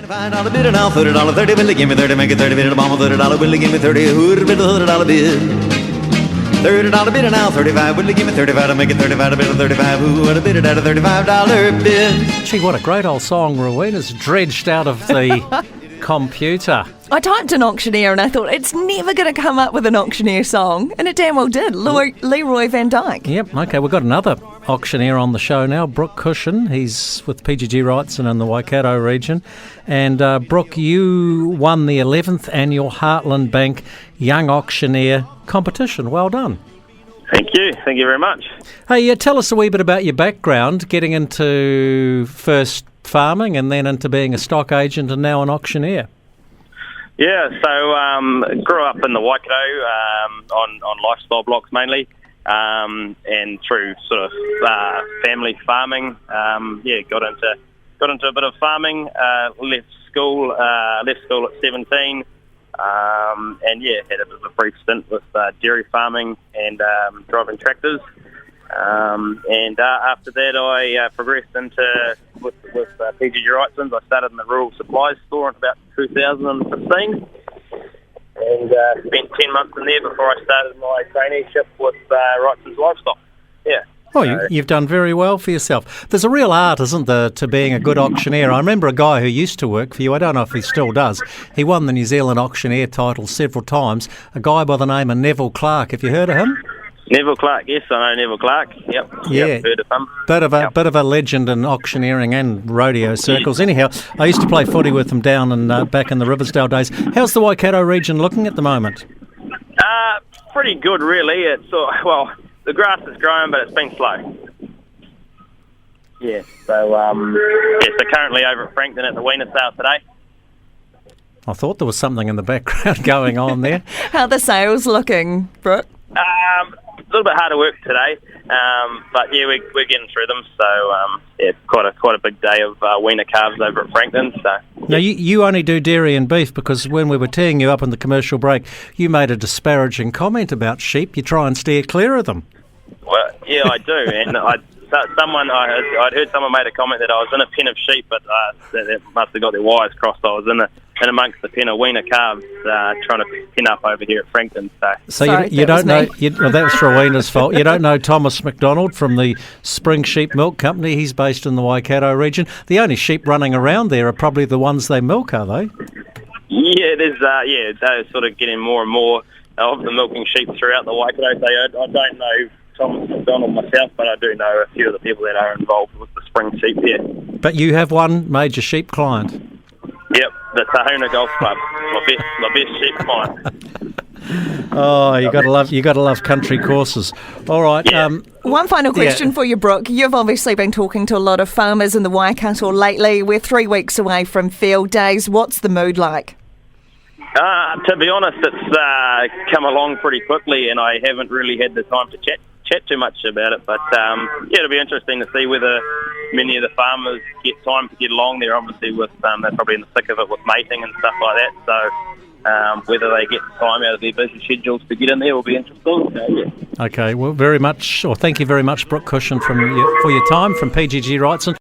$5 bid and I'll $30, 30 bill, give me 30, make it 30 bid, mama $30 bill, give me 30, who'd bid $100 bid? $30 bid and I'll 35, will give me 35 to make it 35 bid, 35, who would have bid it at a $35 bid? Gee, what a great old song, Rowena's dredged out of the computer. I typed an auctioneer and I thought it's never going to come up with an auctioneer song, and it damn well did. Leroy Van Dyke. Yep, okay, we've got another auctioneer on the show now, Brooke Cushion. He's with PGG Wrightson in the Waikato region. And Brooke, you won the 11th annual Heartland Bank Young Auctioneer competition. Well done. Thank you very much. Hey, tell us a wee bit about your background, getting into first farming and then into being a stock agent and now an auctioneer. Yeah, so grew up in the Waikato on lifestyle blocks mainly, and through sort of family farming. Got into a bit of farming. Left school at 17, and had a bit of a brief stint with dairy farming and driving tractors. And after that, I progressed with PGG Wrightson. I started in the rural supplies store in about 2015, and spent 10 months in there before I started my traineeship with Wrightson's Livestock. Yeah. Oh, you've done very well for yourself. There's a real art, isn't there, to being a good auctioneer? I remember a guy who used to work for you. I don't know if he still does. He won the New Zealand auctioneer title several times. A guy by the name of Neville Clark. Have you heard of him? Neville Clark, yes, I know Neville Clark. Yep, heard of him. Bit of a legend in auctioneering and rodeo circles. Anyhow, I used to play footy with him down and back in the Riversdale days. How's the Waikato region looking at the moment? Pretty good, really. It's the grass is growing, but it's been slow. Yeah, so currently over at Frankton at the Wiener sale today. I thought there was something in the background going on there. How are the sales looking, Brooke? A little bit harder work today, but we're getting through them. So quite a big day of weaner calves over at Frankton. So now you only do dairy and beef, because when we were teeing you up in the commercial break, you made a disparaging comment about sheep. You try and steer clear of them. Well, yeah, I do, and I'd heard someone made a comment that I was in a pen of sheep, but that must have got their wires crossed. I was in amongst the pen of weaner calves, trying to pen up over here at Frankton. So you don't know. That was Rowena's fault. You don't know Thomas McDonald from the Spring Sheep Milk Company. He's based in the Waikato region. The only sheep running around there are probably the ones they milk, are they? Yeah, they're sort of getting more and more of the milking sheep throughout the Waikato. So I don't know Thomas McDonald myself, but I do know a few of the people that are involved with the spring sheep here. But you have one major sheep client. Yep, the Tahuna Golf Club, my best sheep client. Oh, you got to love country courses. All right. Yeah. One final question for you, Brooke. You've obviously been talking to a lot of farmers in the Waikato lately. We're 3 weeks away from field days. What's the mood like? To be honest, it's come along pretty quickly, and I haven't really had the time to chat too much about it. But it'll be interesting to see whether many of the farmers get time to get along there. Obviously, with they're probably in the thick of it with mating and stuff like that. So whether they get time out of their busy schedules to get in there will be interesting. So, yeah. Okay. Well, thank you very much, Brooke Cushion, for your time from PGG Wrightson.